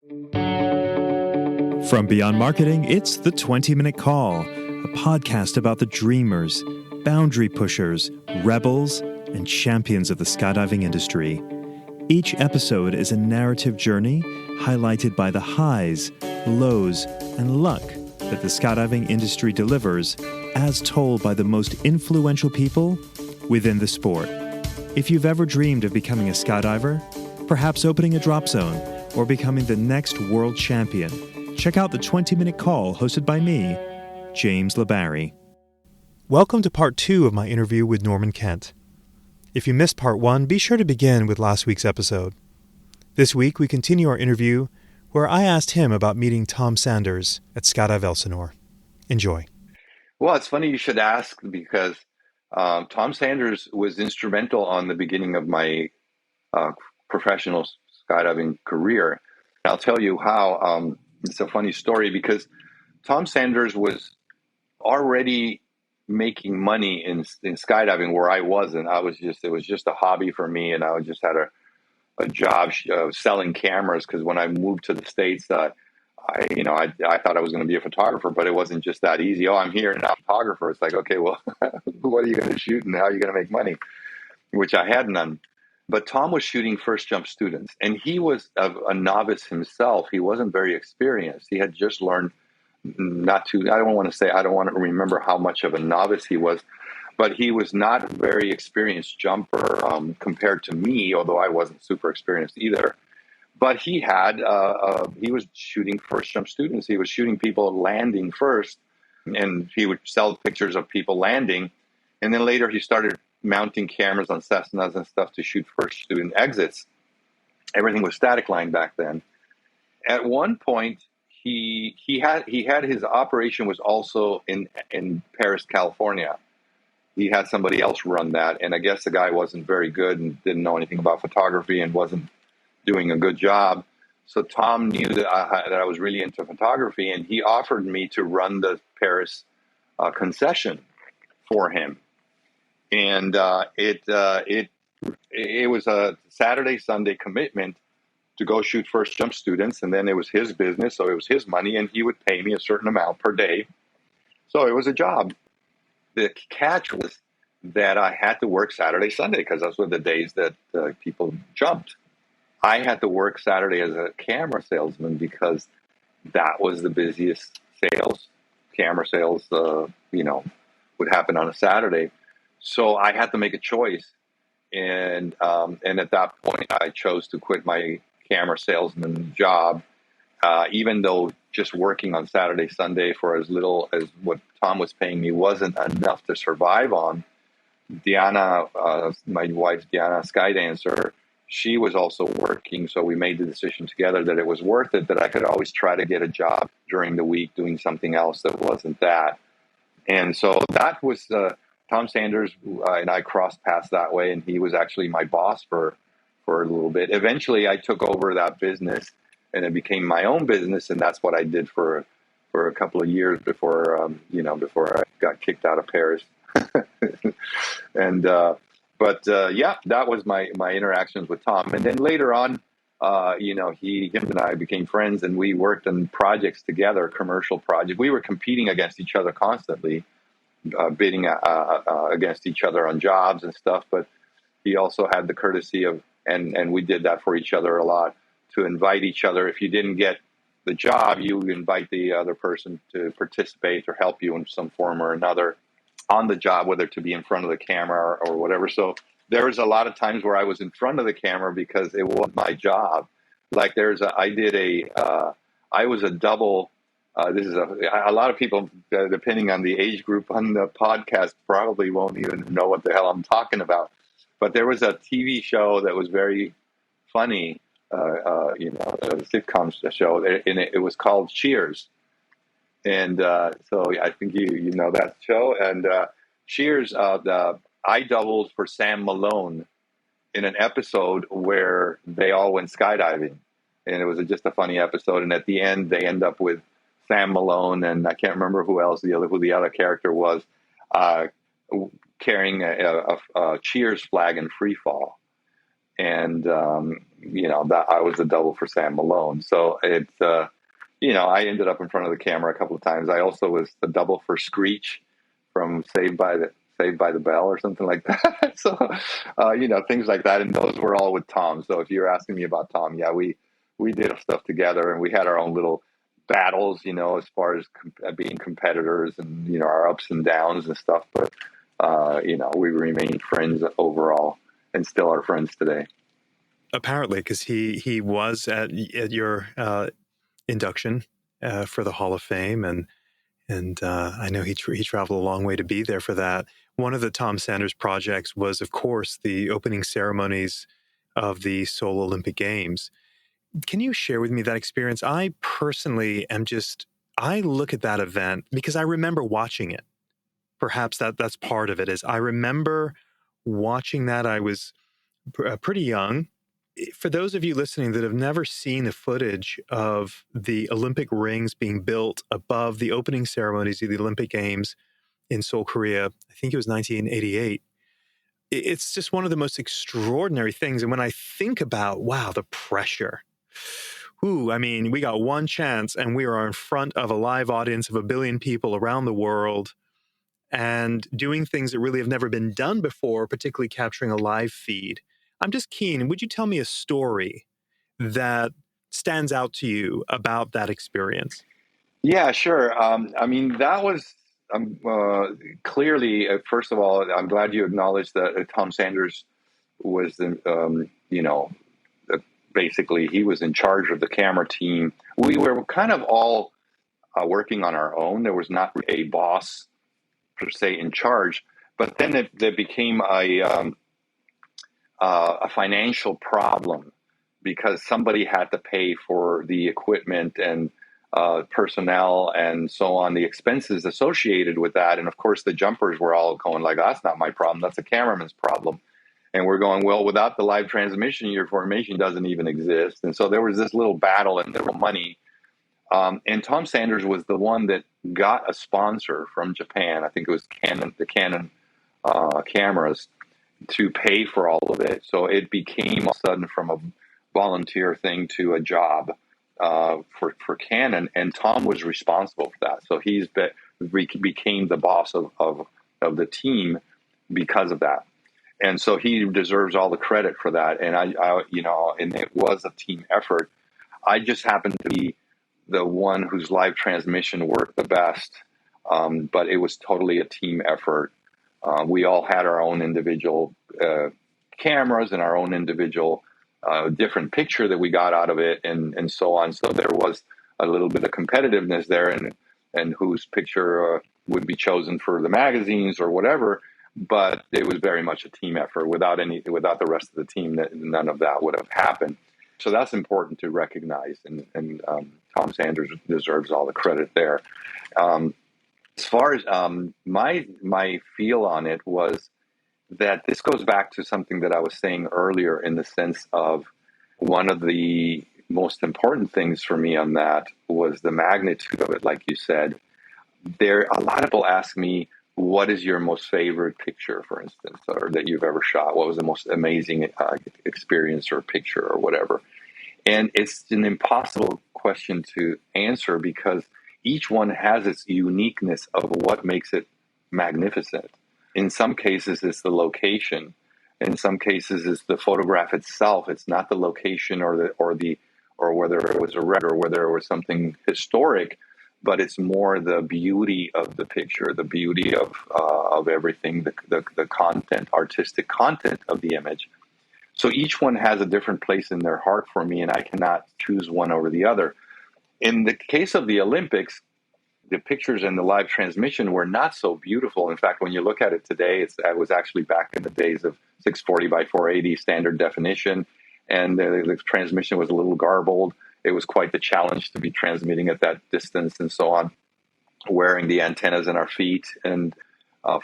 From Beyond Marketing, it's the 20-Minute Call, a podcast about the dreamers, boundary pushers, rebels, and champions of the skydiving industry. Each episode is a narrative journey highlighted by the highs, lows, and luck that the skydiving industry delivers, as told by the most influential people within the sport. If you've ever dreamed of becoming a skydiver, perhaps opening a drop zone, or becoming the next world champion, check out the 20-Minute Call hosted by me, James LeBarry. Welcome to part 2 of my interview with Norman Kent. If you missed part 1, be sure to begin with last week's episode. This week, we continue our interview where I asked him about meeting Tom Sanders at Skydive Elsinore. Enjoy. Well, it's funny you should ask because Tom Sanders was instrumental on the beginning of my professional skydiving career. I'll tell you how. It's a funny story because Tom Sanders was already making money in skydiving where I wasn't. It was just a hobby for me, and I just had a job selling cameras because when I moved to the States, I thought I was going to be a photographer, but it wasn't just that easy. Oh, I'm here and I'm a photographer. It's like, okay, well, what are you going to shoot and how are you going to make money? Which I had none. But Tom was shooting first jump students, and he was a novice himself. He wasn't very experienced. He had just learned I don't want to remember how much of a novice he was, but he was not a very experienced jumper compared to me, although I wasn't super experienced either. But he was shooting first jump students. He was shooting people landing first, and he would sell pictures of people landing. And then later he started mounting cameras on Cessnas and stuff to shoot first student exits. Everything was static line back then. At one point, he had his operation was also in Paris, California. He had somebody else run that, and I guess the guy wasn't very good and didn't know anything about photography and wasn't doing a good job. So Tom knew that I was really into photography, and he offered me to run the Paris concession for him. And it was a Saturday, Sunday commitment to go shoot first jump students. And then it was his business. So it was his money and he would pay me a certain amount per day. So it was a job. The catch was that I had to work Saturday, Sunday, because those were the days that people jumped. I had to work Saturday as a camera salesman because that was the busiest camera sales, would happen on a Saturday. So I had to make a choice, and at that point, I chose to quit my camera salesman job, even though just working on Saturday, Sunday for as little as what Tom was paying me wasn't enough to survive on. Diana, my wife, Diana, Skydancer, she was also working, so we made the decision together that it was worth it, that I could always try to get a job during the week doing something else that wasn't that. And so that was Tom Sanders and I crossed paths that way, and he was actually my boss for a little bit. Eventually, I took over that business, and it became my own business, and that's what I did for a couple of years before I got kicked out of Paris. And that was my interactions with Tom. And then later on, him and I became friends, and we worked on projects together, commercial projects. We were competing against each other constantly. Bidding against each other on jobs and stuff, but he also had the courtesy of, and we did that for each other a lot, to invite each other. If you didn't get the job, you would invite the other person to participate or help you in some form or another on the job, whether to be in front of the camera or whatever. So there was a lot of times where I was in front of the camera because it was my job. Like I was a double. This is a lot of people, depending on the age group on the podcast, probably won't even know what the hell I'm talking about. But there was a TV show that was very funny, a sitcom show, and it was called Cheers. And so I think you know that show. And Cheers, I doubled for Sam Malone in an episode where they all went skydiving. And it was just a funny episode. And at the end, they end up with Sam Malone, and I can't remember who the other character was, carrying a Cheers flag in free fall. and that I was a double for Sam Malone. So it's I ended up in front of the camera a couple of times. I also was the double for Screech from Saved by the Bell or something like that. So things like that, and those were all with Tom. So if you're asking me about Tom, yeah, we did stuff together, and we had our own little battles, as far as being competitors, and our ups and downs and stuff. But we remained friends overall, and still are friends today. Apparently, because he was at your induction for the Hall of Fame, and I know he traveled a long way to be there for that. One of the Tom Sanders projects was, of course, the opening ceremonies of the Seoul Olympic Games. Can you share with me that experience? I personally I look at that event because I remember watching it. Perhaps that's part of it. Is I remember watching that. I was pretty young. For those of you listening that have never seen the footage of the Olympic rings being built above the opening ceremonies of the Olympic Games in Seoul, Korea, I think it was 1988, it's just one of the most extraordinary things. And when I think about, wow, the pressure, I mean, we got one chance and we are in front of a live audience of 1 billion people around the world and doing things that really have never been done before, particularly capturing a live feed. I'm just keen. Would you tell me a story that stands out to you about that experience? Yeah, sure. I mean, that was clearly, first of all, I'm glad you acknowledged that Tom Sanders was, basically he was in charge of the camera team. We were kind of all working on our own. There was not a boss per se in charge, but then it became a financial problem because somebody had to pay for the equipment and personnel and so on, the expenses associated with that. And of course, the jumpers were all going like, that's not my problem. That's a cameraman's problem. And we're going, well, without the live transmission, your formation doesn't even exist. And so there was this little battle and little money. And Tom Sanders was the one that got a sponsor from Japan. I think it was the Canon cameras to pay for all of it. So it became all of a sudden from a volunteer thing to a job for Canon, and Tom was responsible for that. So became the boss of the team because of that, and so he deserves all the credit for that. And and it was a team effort. I just happened to be the one whose live transmission worked the best, but it was totally a team effort. We all had our own individual cameras and our own individual different picture that we got out of it, and so on. So there was a little bit of competitiveness there, and whose picture would be chosen for the magazines or whatever. But it was very much a team effort. Without the rest of the team, none of that would have happened. So that's important to recognize, and Tom Sanders deserves all the credit there. As far as my feel on it was that this goes back to something that I was saying earlier, in the sense of one of the most important things for me on that was the magnitude of it. Like you said, a lot of people ask me, what is your most favorite picture, for instance, or that you've ever shot? What was the most amazing experience or picture or whatever? And it's an impossible question to answer because each one has its uniqueness of what makes it magnificent. In some cases, it's the location. In some cases, it's the photograph itself. It's not the location or whether it was a red or whether it was something historic, but it's more the beauty of the picture, the beauty of everything, the content, artistic content of the image. So each one has a different place in their heart for me, and I cannot choose one over the other. In the case of the Olympics, the pictures and the live transmission were not so beautiful. In fact, when you look at it today, it was actually back in the days of 640 by 480 standard definition, and the transmission was a little garbled. It was quite the challenge to be transmitting at that distance and so on, wearing the antennas in our feet and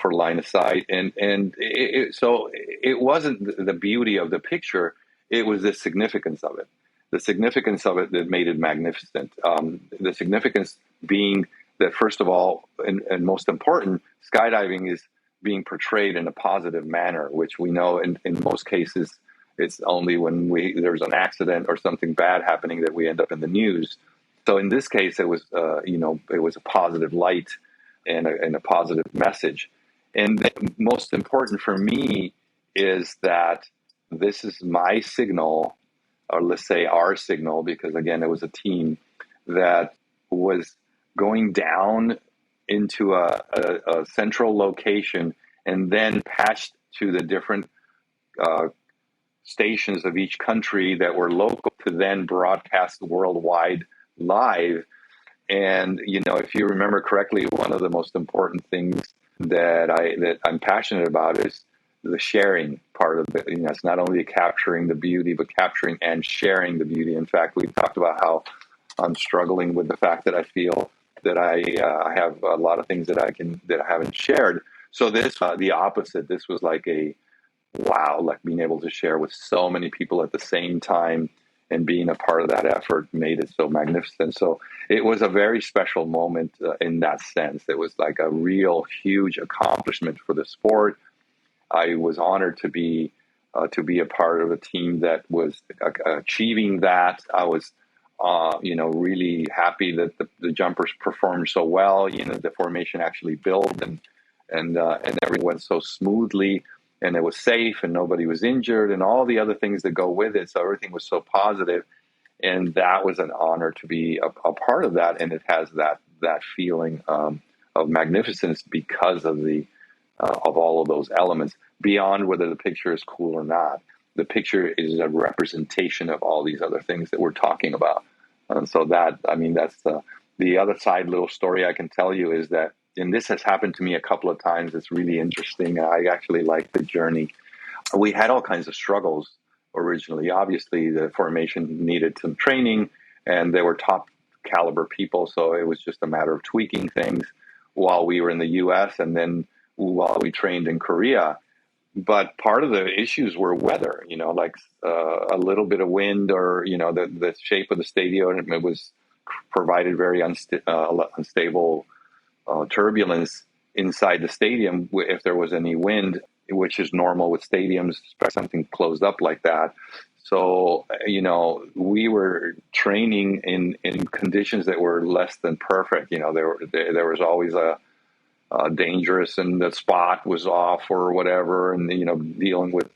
for line of sight. So it wasn't the beauty of the picture, it was the significance of it. The significance of it that made it magnificent. The significance being that, first of all, and most important, skydiving is being portrayed in a positive manner, which we know in most cases It's only when there's an accident or something bad happening that we end up in the news. So in this case, it was it was a positive light and a positive message. And the most important for me is that this is my signal, or let's say our signal, because again, it was a team that was going down into a central location and then patched to the different uh, stations of each country that were local to then broadcast worldwide live. And if you remember correctly, one of the most important things that I'm passionate about is the sharing part of it. It's not only capturing the beauty, but capturing and sharing the beauty. In fact, we talked about how I'm struggling with the fact that I feel that I have a lot of things that I haven't shared. So this the opposite. This was like a wow, like being able to share with so many people at the same time and being a part of that effort made it so magnificent. So it was a very special moment in that sense. It was like a real huge accomplishment for the sport. I was honored to be a part of a team that was achieving that. I was, really happy that the jumpers performed so well. The formation actually built and everything went so smoothly, and it was safe, and nobody was injured, and all the other things that go with it. So everything was so positive, and that was an honor to be a part of that. And it has that feeling of magnificence because of all of those elements, beyond whether the picture is cool or not. The picture is a representation of all these other things that we're talking about. And so that's the other side little story I can tell you is that, and this has happened to me a couple of times. It's really interesting. I actually like the journey. We had all kinds of struggles originally. Obviously, the formation needed some training, and they were top caliber people. So it was just a matter of tweaking things while we were in the U.S. and then while we trained in Korea. But part of the issues were weather, like a little bit of wind, or, the shape of the stadium. It was provided very unstable turbulence inside the stadium if there was any wind, which is normal with stadiums, especially something closed up like that. So, we were training in conditions that were less than perfect. There was always a dangerous, and the spot was off or whatever, and dealing with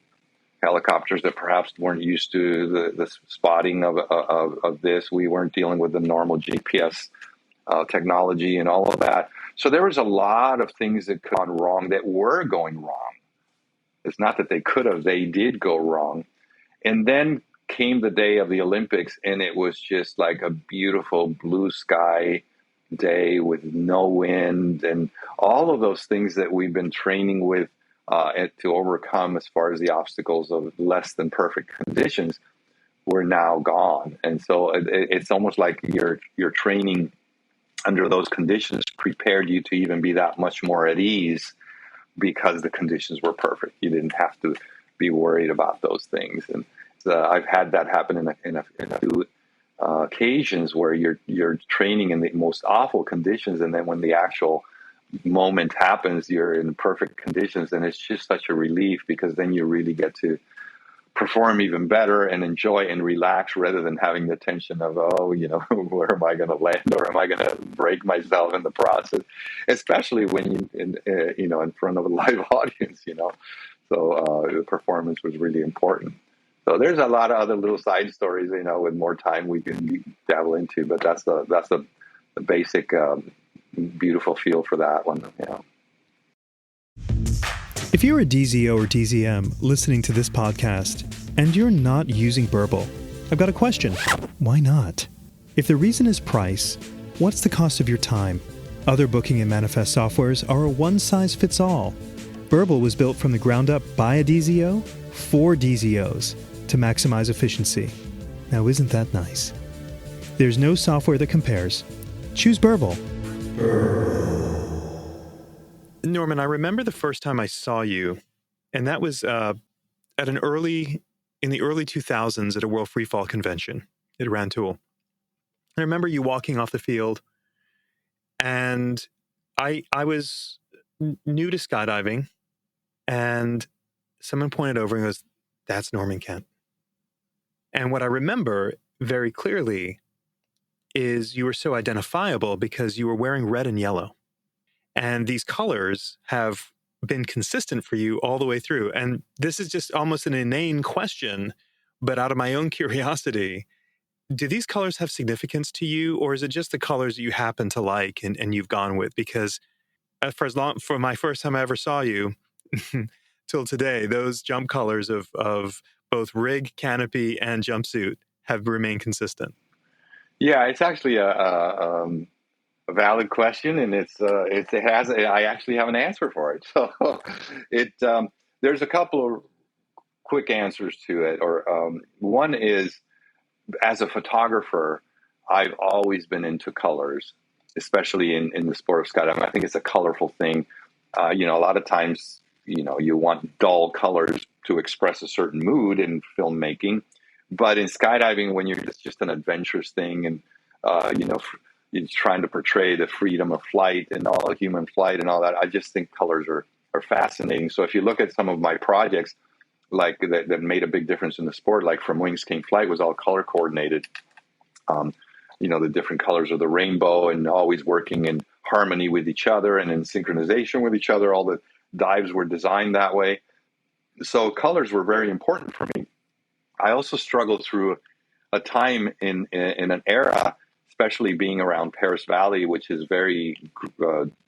helicopters that perhaps weren't used to the spotting of this. We weren't dealing with the normal GPS technology and all of that. So there was a lot of things that could have gone wrong, that were going wrong. It's not that they could have, they did go wrong. And then came the day of the Olympics, and it was just like a beautiful blue sky day with no wind and all of those things that we've been training with to overcome as far as the obstacles of less than perfect conditions were now gone. And so it's almost like your training under those conditions prepared you to even be that much more at ease because the conditions were perfect. You didn't have to be worried about those things. And I've had that happen in a few occasions where you're training in the most awful conditions, and then when the actual moment happens, you're in perfect conditions, and it's just such a relief, because then you really get to perform even better and enjoy and relax, rather than having the tension of, where am I going to land, or am I going to break myself in the process, especially when you in front of a live audience. So the performance was really important. So there's a lot of other little side stories, with more time we can dabble into, but that's the basic beautiful feel for that one. If you're a DZO or DZM listening to this podcast and you're not using Burble, I've got a question. Why not? If the reason is price, what's the cost of your time? Other booking and manifest softwares are a one-size-fits-all. Burble was built from the ground up by a DZO for DZOs to maximize efficiency. Now, isn't that nice? There's no software that compares. Choose Burble. Norman, I remember the first time I saw you, and that was in the early 2000s at a World Freefall convention at Rantoul. I remember you walking off the field, and I was new to skydiving, and someone pointed over and goes, That's Norman Kent. And what I remember very clearly is you were so identifiable because you were wearing red and yellow. And these colors have been consistent for you all the way through. And this is just almost an inane question, but out of my own curiosity, do these colors have significance to you, or is it just the colors you happen to like and you've gone with? Because for my first time I ever saw you till today, those jump colors of both rig, canopy, and jumpsuit have remained consistent. Yeah, it's actually a valid question, and I actually have an answer for it. So it there's a couple of quick answers to it. Or one is, as a photographer, I've always been into colors, especially in the sport of skydiving. I think it's a colorful thing. A lot of times, you want dull colors to express a certain mood in filmmaking. But in skydiving, when it's just an adventurous thing, and you're trying to portray the freedom of flight and all human flight and all that, I just think colors are fascinating. So if you look at some of my projects, like that made a big difference in the sport, like From Wings Came Flight, was all color coordinated. The different colors of the rainbow, and always working in harmony with each other and in synchronization with each other. All the dives were designed that way. So colors were very important for me. I also struggled through a time in an era, especially being around Paris Valley, which is very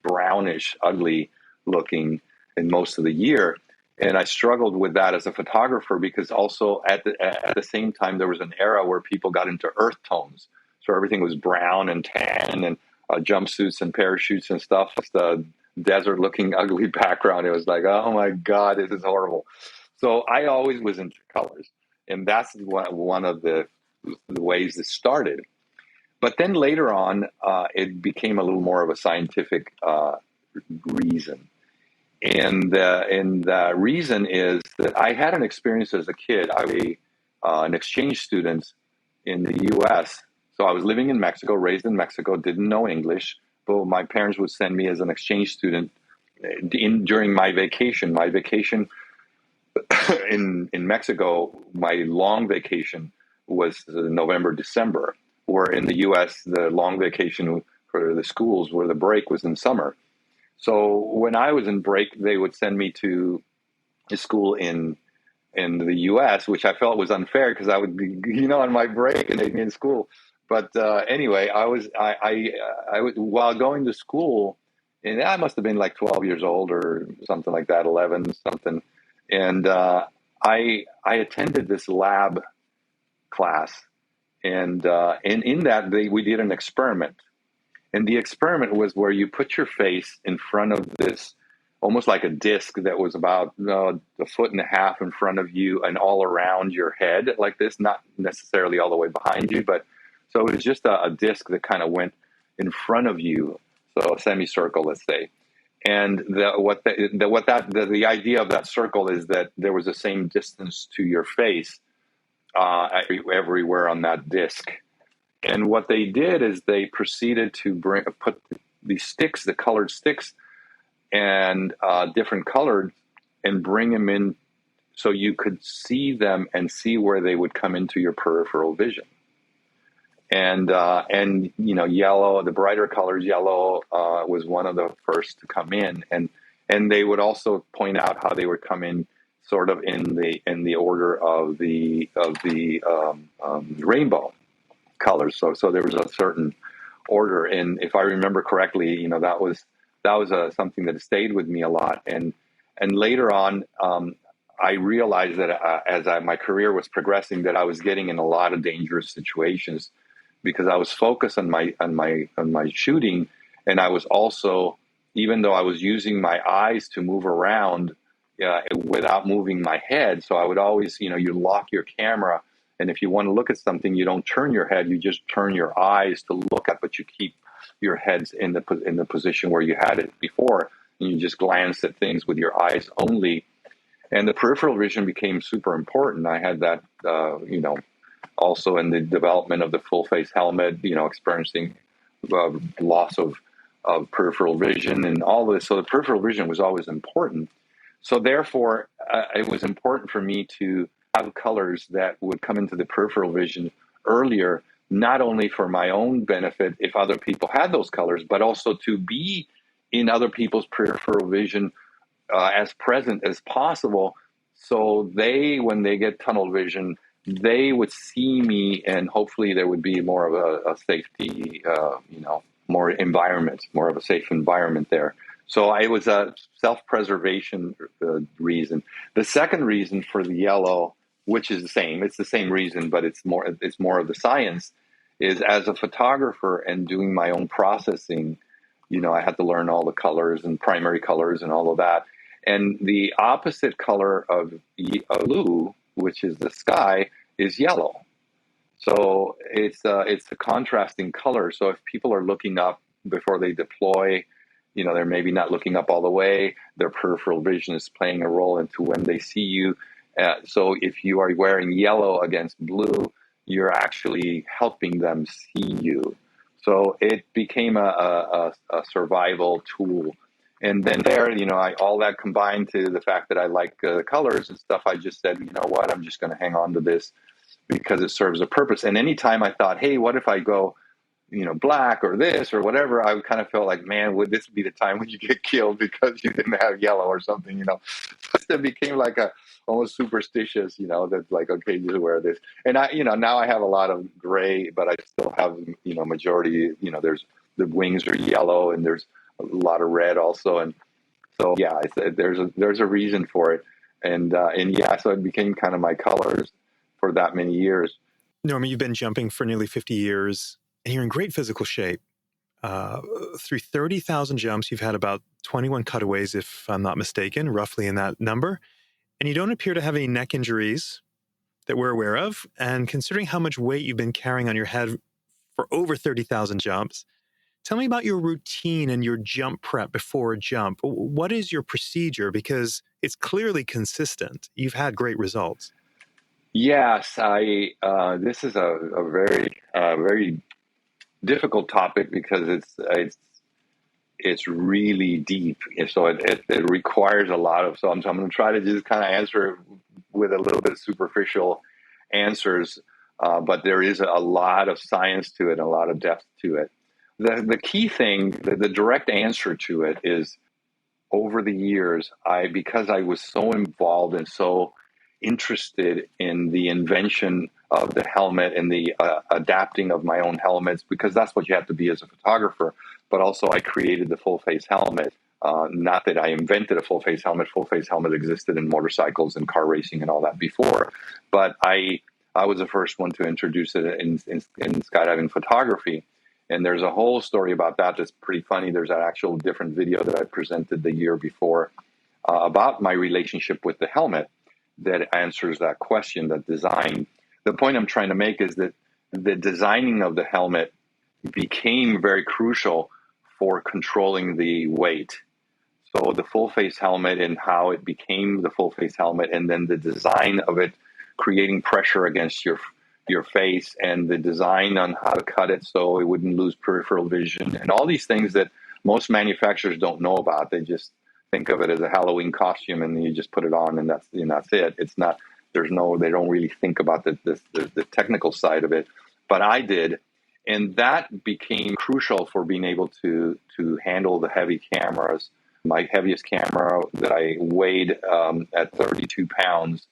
brownish, ugly looking in most of the year. And I struggled with that as a photographer, because also at the same time, there was an era where people got into earth tones. So everything was brown and tan, and jumpsuits and parachutes and stuff. It's the desert looking ugly background. It was like, oh my God, this is horrible. So I always was into colors. And that's one of the ways it started. But then later on, it became a little more of a scientific reason. And the reason is that I had an experience as a kid. I was an exchange student in the U.S. So I was living in Mexico, raised in Mexico, didn't know English, but my parents would send me as an exchange student during my vacation. My vacation in Mexico, my long vacation was November, December, where in the U.S., the long vacation for the schools, where the break was in summer. So when I was in break, they would send me to a school in the U.S., which I felt was unfair, because I would be, on my break and they'd be in school. But anyway, I was while going to school, and I must have been like 12 years old or something like that, 11 something. And I attended this lab class, and in that we did an experiment. And the experiment was where you put your face in front of this, almost like a disc that was about a foot and a half in front of you and all around your head like this, not necessarily all the way behind you, but so it was just a disc that kind of went in front of you, so a semicircle, let's say. And the idea of that circle is that there was the same distance to your face everywhere on that disc. And what they did is they proceeded to put these sticks, the colored sticks, and different colored, and bring them in so you could see them and see where they would come into your peripheral vision. And yellow, the brighter colors, yellow was one of the first to come in, and they would also point out how they would come in sort of in the order of the rainbow colors. So there was a certain order, and if I remember correctly, that was something that stayed with me a lot. And later on, I realized that as my career was progressing, that I was getting in a lot of dangerous situations, because I was focused on my shooting, and I was also, even though I was using my eyes to move around without moving my head, so I would always, you lock your camera, and if you want to look at something, you don't turn your head, you just turn your eyes to look at, but you keep your heads in the position where you had it before, and you just glance at things with your eyes only. And the peripheral vision became super important. I had that, also in the development of the full face helmet, experiencing loss of peripheral vision and all this. So the peripheral vision was always important. So therefore, it was important for me to have colors that would come into the peripheral vision earlier, not only for my own benefit if other people had those colors, but also to be in other people's peripheral vision as present as possible. So they, when they get tunnel vision, they would see me, and hopefully there would be more of a safety, more environment, more of a safe environment there. So it was a self-preservation reason. The second reason for the yellow, which is the same, it's the same reason, but it's more of the science, is as a photographer and doing my own processing, I had to learn all the colors and primary colors and all of that. And the opposite color of blue, which is the sky, is yellow. So it's a contrasting color. So if people are looking up before they deploy, they're maybe not looking up all the way. Their peripheral vision is playing a role into when they see you. So if you are wearing yellow against blue, you're actually helping them see you. So it became a survival tool. And then there, all that combined to the fact that I like colors and stuff, I just said, you know what, I'm just going to hang on to this because it serves a purpose. And anytime I thought, hey, what if I go, black or this or whatever, I kind of felt like, man, would this be the time when you get killed because you didn't have yellow or something, It became like almost superstitious, that's like, okay, you wear this. And I, now I have a lot of gray, but I still have, majority, there's the wings are yellow and there's a lot of red also. And so, yeah, there's a reason for it. And yeah, so it became kind of my colors for that many years. Norman, you've been jumping for nearly 50 years and you're in great physical shape. Through 30,000 jumps, you've had about 21 cutaways, if I'm not mistaken, roughly in that number. And you don't appear to have any neck injuries that we're aware of. And considering how much weight you've been carrying on your head for over 30,000 jumps, tell me about your routine and your jump prep before a jump. What is your procedure? Because it's clearly consistent. You've had great results. Yes, this is a very difficult topic because it's really deep. So it requires a lot of. So I'm going to try to just kind of answer with a little bit of superficial answers, but there is a lot of science to it, and a lot of depth to it. The key thing, the direct answer to it is, over the years, because I was so involved and so interested in the invention of the helmet and the adapting of my own helmets, because that's what you have to be as a photographer. But also I created the full face helmet. Not that I invented a full face helmet. Full face helmet existed in motorcycles and car racing and all that before. But I was the first one to introduce it in skydiving photography. And there's a whole story about that that's pretty funny. There's an actual different video that I presented the year before about my relationship with the helmet that answers that question, that design. The point I'm trying to make is that the designing of the helmet became very crucial for controlling the weight. So the full face helmet and how it became the full face helmet, and then the design of it creating pressure against your face, and the design on how to cut it so it wouldn't lose peripheral vision, and all these things that most manufacturers don't know about. They just think of it as a Halloween costume, and then you just put it on, and that's it. It's not. They don't really think about the technical side of it, but I did, and that became crucial for being able to handle the heavy cameras. My heaviest camera that I weighed at 32 pounds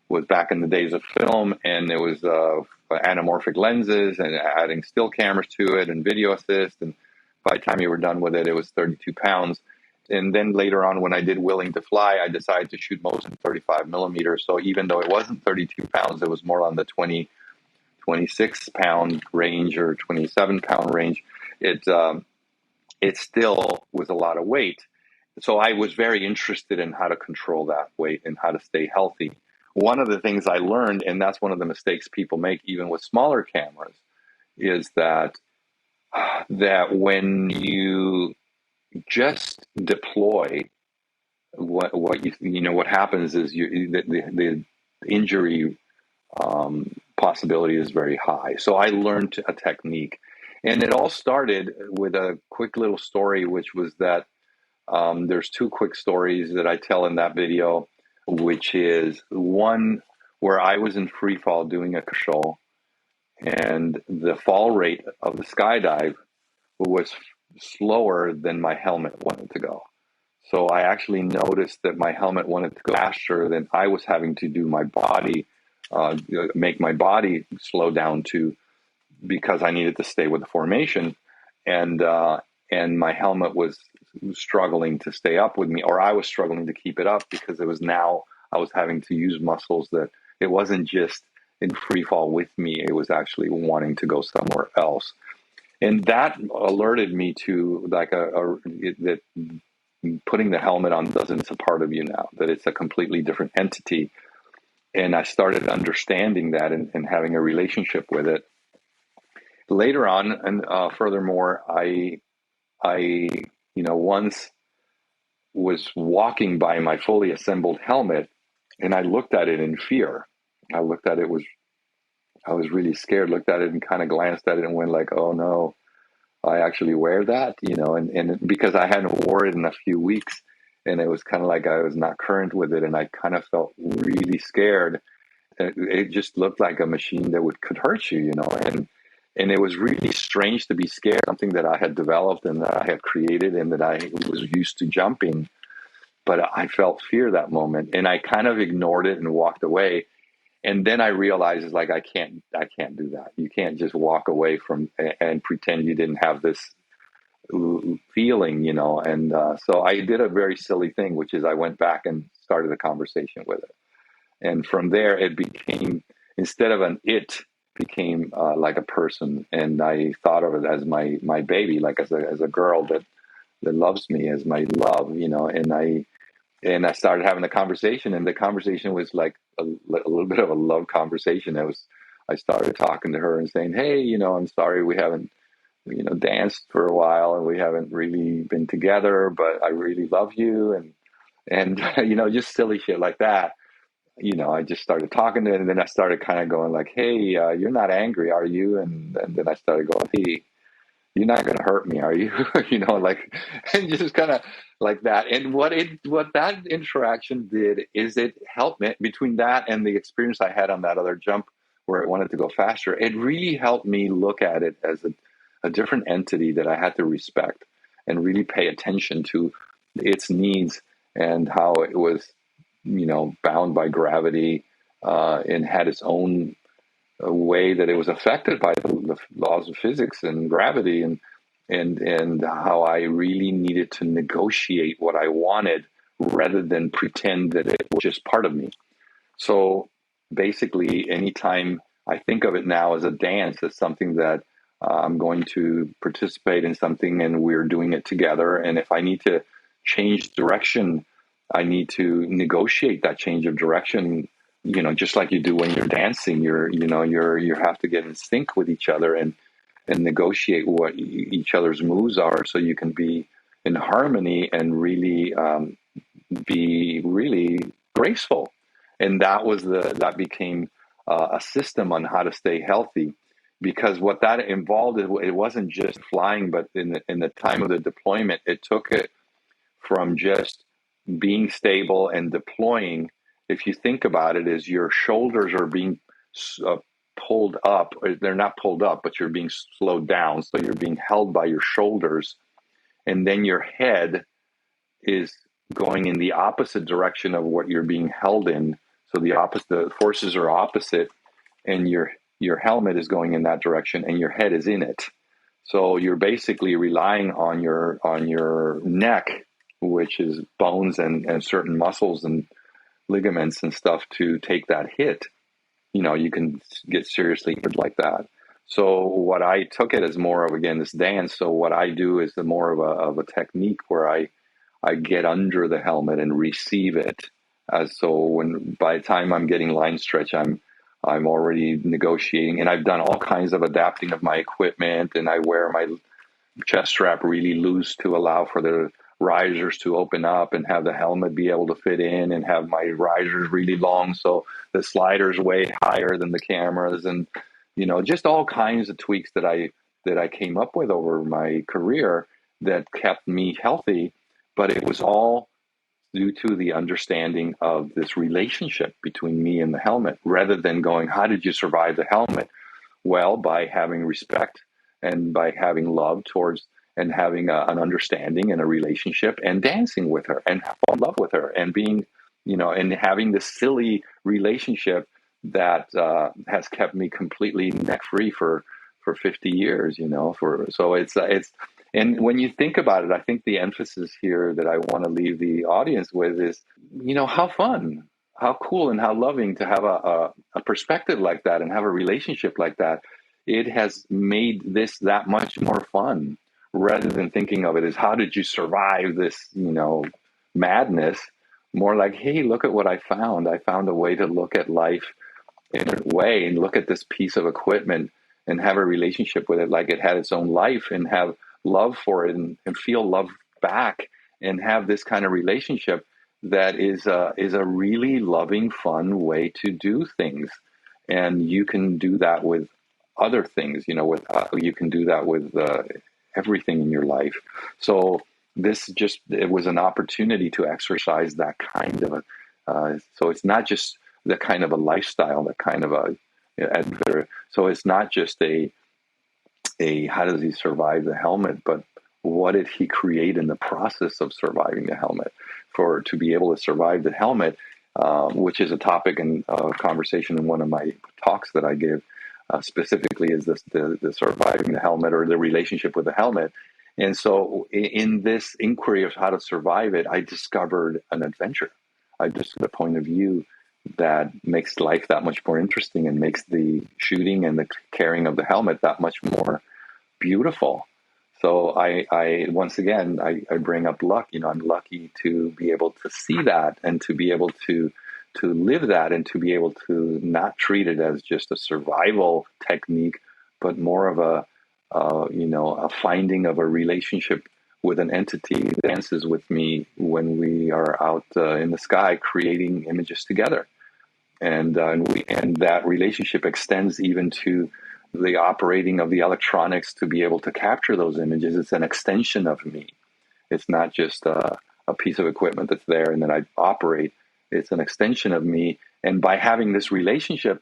was back in the days of film, and it was anamorphic lenses and adding still cameras to it and video assist. And by the time you were done with it, it was 32 pounds. And then later on, when I did Willing to Fly, I decided to shoot most in 35 millimeters. So even though it wasn't 32 pounds, it was more on the 26 pound range or 27 pound range. It still was a lot of weight. So I was very interested in how to control that weight and how to stay healthy. One of the things I learned, and that's one of the mistakes people make even with smaller cameras, is that when you just deploy, what happens is the injury possibility is very high. So I learned a technique, and it all started with a quick little story, which was that there's two quick stories that I tell in that video, which is one where I was in free fall doing a show, and the fall rate of the skydive was slower than my helmet wanted to go. So I actually noticed that my helmet wanted to go faster than I was having to do my body, make my body slow down to, because I needed to stay with the formation, and my helmet was struggling to stay up with me, or I was struggling to keep it up, because it was now I was having to use muscles that it wasn't just in free fall with me, it was actually wanting to go somewhere else. And that alerted me to like that putting the helmet on doesn't, it's a part of you now, that it's a completely different entity. And I started understanding that and having a relationship with it. Later on, and furthermore, I once was walking by my fully assembled helmet, and I looked at it in fear. I looked at it I was really scared. Looked at it and kind of glanced at it and went like, "Oh no, I actually wear that," and because I hadn't worn it in a few weeks, and it was kind of like I was not current with it, and I kind of felt really scared. It just looked like a machine that could hurt you, and it was really strange to be scared, something that I had developed and that I had created and that I was used to jumping. But I felt fear that moment, and I kind of ignored it and walked away. And then I realized, it's like, I can't do that. You can't just walk away from and pretend you didn't have this feeling, And so I did a very silly thing, which is I went back and started a conversation with it. And from there, it became, instead of an it, became like a person. And I thought of it as my baby, like as a girl that loves me, as my love, and I started having a conversation, and the conversation was like a little bit of a love conversation. I started talking to her and saying, "Hey, I'm sorry we haven't, danced for a while, and we haven't really been together, but I really love you," and just silly shit like that. I just started talking to her, and then I started kind of going like, "Hey, you're not angry, are you?" And then I started going, "Hey, you're not going to hurt me, are you?" Like, and just kind of like that. And what that interaction did is it helped me, between that and the experience I had on that other jump where I wanted to go faster. It really helped me look at it as a different entity that I had to respect and really pay attention to its needs, and how it was, bound by gravity, and had its own a way that it was affected by the laws of physics and gravity, and how I really needed to negotiate what I wanted rather than pretend that it was just part of me. So basically, anytime I think of it now as a dance, as something that I'm going to participate in something and we're doing it together. And if I need to change direction, I need to negotiate that change of direction, just like you do when you're dancing. You have to get in sync with each other and negotiate what each other's moves are, so you can be in harmony and really be really graceful. And that became a system on how to stay healthy, because what that involved, it wasn't just flying, but in the time of the deployment, it took it from just being stable and deploying. If you think about it, as your shoulders are being pulled up, or they're not pulled up, but you're being slowed down, so you're being held by your shoulders, and then your head is going in the opposite direction of what you're being held in. So the forces are opposite, and your helmet is going in that direction, and your head is in it. So you're basically relying on your neck, which is bones and certain muscles and ligaments and stuff, to take that hit. You can get seriously injured like that. So what I took it as more of, again, this dance. So what I do is more of a technique where I get under the helmet and receive it. So when, by the time I'm getting line stretch, I'm already negotiating, and I've done all kinds of adapting of my equipment, and I wear my chest strap really loose to allow for the risers to open up and have the helmet be able to fit in, and have my risers really long so the sliders way higher than the cameras, and just all kinds of tweaks that I came up with over my career that kept me healthy. But it was all due to the understanding of this relationship between me and the helmet, rather than going, how did you survive the helmet? Well, by having respect and by having love towards and having an understanding and a relationship and dancing with her and fall in love with her and being, and having this silly relationship that has kept me completely neck free for 50 years, so it's, and when you think about it, I think the emphasis here that I want to leave the audience with is, how fun, how cool, and how loving to have a perspective like that and have a relationship like that. It has made this that much more fun, rather than thinking of it as, how did you survive this, madness? More like, hey, look at what I found. I found a way to look at life in a way and look at this piece of equipment and have a relationship with it like it had its own life, and have love for it, and feel love back, and have this kind of relationship that is a really loving, fun way to do things. And you can do that with other things, you can do that with everything in your life. So it was an opportunity to exercise that kind of so it's not just the kind of a lifestyle, that kind of a adventure. So it's not just a how does he survive the helmet, but what did he create in the process of surviving the helmet? To be able to survive the helmet, which is a topic and conversation in one of my talks that I give, specifically, is the surviving the helmet, or the relationship with the helmet. And so in this inquiry of how to survive it, I discovered an adventure. I just had a point of view that makes life that much more interesting, and makes the shooting and the carrying of the helmet that much more beautiful. So I once again, I bring up luck. I'm lucky to be able to see that, and to be able to live that, and to be able to not treat it as just a survival technique, but more of a finding of a relationship with an entity that dances with me when we are out in the sky creating images together. And that relationship extends even to the operating of the electronics to be able to capture those images. It's an extension of me. It's not just a piece of equipment that's there and then I operate. It's an extension of me. And by having this relationship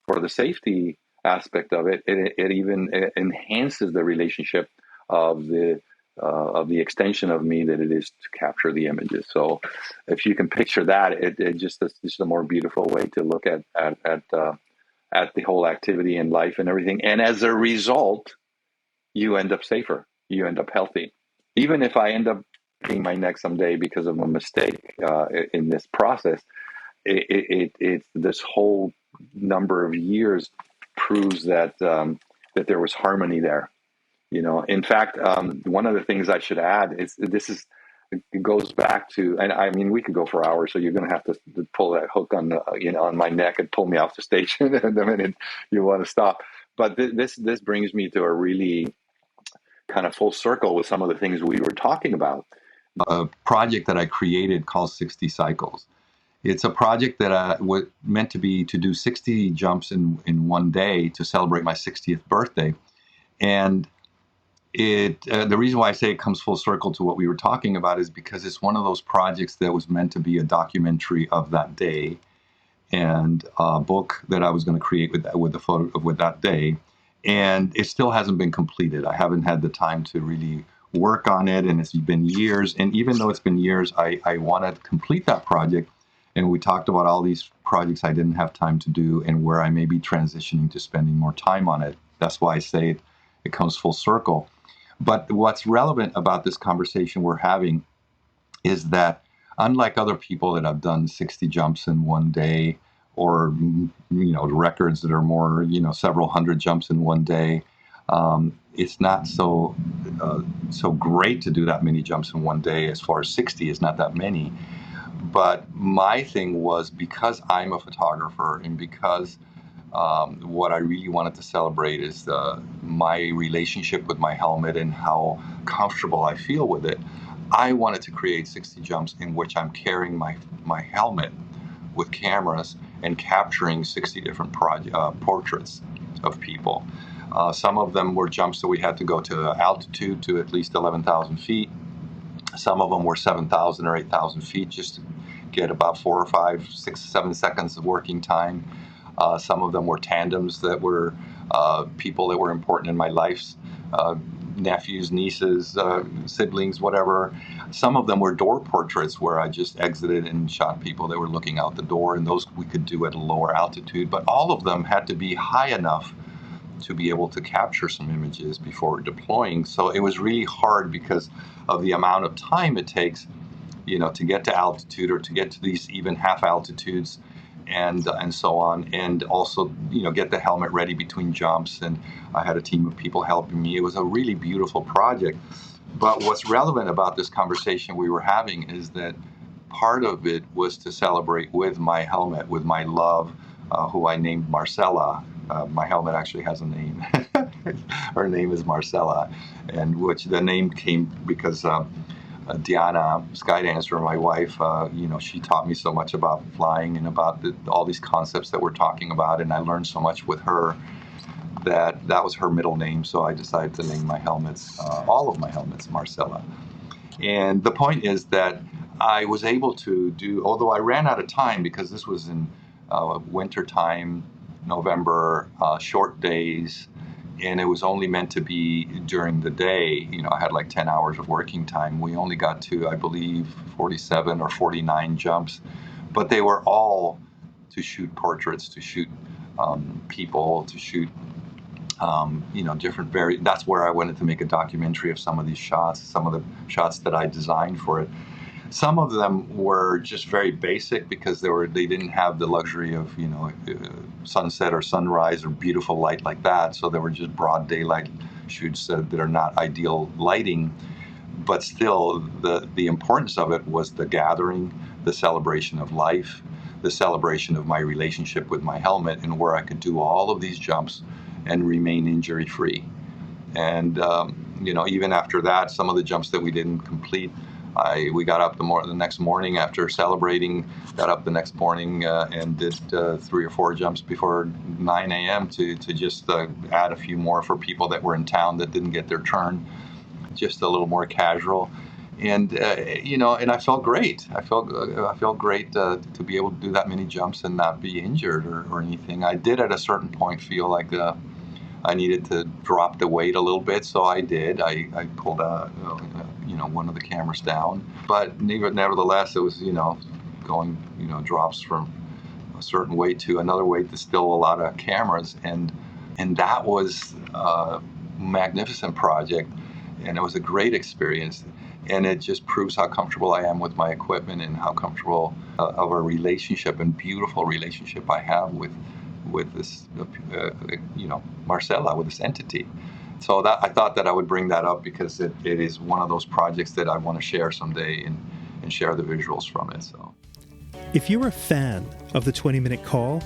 for the safety aspect of it, it even enhances the relationship of the extension of me that it is to capture the images. So if you can picture that, it's just a more beautiful way to look at the whole activity and life and everything. And as a result, you end up safer. You end up healthy. Even if I end up breaking my neck someday because of a mistake in this process, it's this whole number of years proves that there was harmony there. In fact, one of the things I should add is it goes back to, and I mean, we could go for hours, so you're going to have to pull that hook on on my neck and pull me off the station the minute you want to stop. But this brings me to a really kind of full circle with some of the things we were talking about. A project that I created called 60 Cycles. It's a project that was meant to do 60 jumps in one day to celebrate my 60th birthday. And the reason why I say it comes full circle to what we were talking about is because it's one of those projects that was meant to be a documentary of that day, and a book that I was going to create with the photo with that day. And it still hasn't been completed. I haven't had the time to really work on it, and it's been years. And even though it's been years, I want to complete that project. And we talked about all these projects I didn't have time to do, and where I may be transitioning to spending more time on it. That's why I say it comes full circle. But what's relevant about this conversation we're having is that, unlike other people that have done 60 jumps in one day, or records that are more several hundred jumps in one day, it's not so great to do that many jumps in one day. As far as 60 is not that many. But my thing was, because I'm a photographer, and because what I really wanted to celebrate is my relationship with my helmet and how comfortable I feel with it, I wanted to create 60 jumps in which I'm carrying my helmet with cameras and capturing 60 different portraits of people. Some of them were jumps that we had to go to altitude, to at least 11,000 feet. Some of them were 7,000 or 8,000 feet just to get about 4 or 5, 6, 7 seconds of working time. Some of them were tandems that were people that were important in my life, nephews, nieces, siblings, whatever. Some of them were door portraits where I just exited and shot people that were looking out the door, and those we could do at a lower altitude. But all of them had to be high enough to be able to capture some images before deploying. So it was really hard because of the amount of time it takes, to get to altitude or to get to these even half altitudes and so on, and also get the helmet ready between jumps. And I had a team of people helping me. It was a really beautiful project. But what's relevant about this conversation we were having is that part of it was to celebrate with my helmet, with my love, who I named Marcella. My helmet actually has a name. Her name is Marcella, and which the name came because Diana, Skydancer, my wife, she taught me so much about flying and about all these concepts that we're talking about, and I learned so much with her that was her middle name. So I decided to name my helmets, all of my helmets, Marcella. And the point is that I was able to do, although I ran out of time because this was in winter time, November, short days, and it was only meant to be during the day. I had like 10 hours of working time. We only got to, I believe, 47 or 49 jumps, but they were all to shoot portraits, to shoot people, to shoot different that's where I wanted to make a documentary of some of these shots, some of the shots that I designed for it. Some of them were just very basic because they didn't have the luxury of sunset or sunrise or beautiful light like that. So they were just broad daylight shoots that are not ideal lighting. But still, the importance of it was the gathering, the celebration of life, the celebration of my relationship with my helmet, and where I could do all of these jumps and remain injury free. And even after that, some of the jumps that we didn't complete, we got up the next morning after celebrating, got up the next morning and did 3 or 4 jumps before 9 a.m. to just add a few more for people that were in town that didn't get their turn, just a little more casual. And and I felt great. I felt great to be able to do that many jumps and not be injured or anything. I did at a certain point feel like I needed to drop the weight a little bit, so I did. I pulled one of the cameras down, but nevertheless, it was going drops from a certain weight to another weight. There's still a lot of cameras, and that was a magnificent project, and it was a great experience. And it just proves how comfortable I am with my equipment and how comfortable of a relationship and beautiful relationship I have with this, Marcella, with this entity. So that I thought that I would bring that up because it is one of those projects that I want to share someday and share the visuals from it. So, if you're a fan of the 20-Minute Call,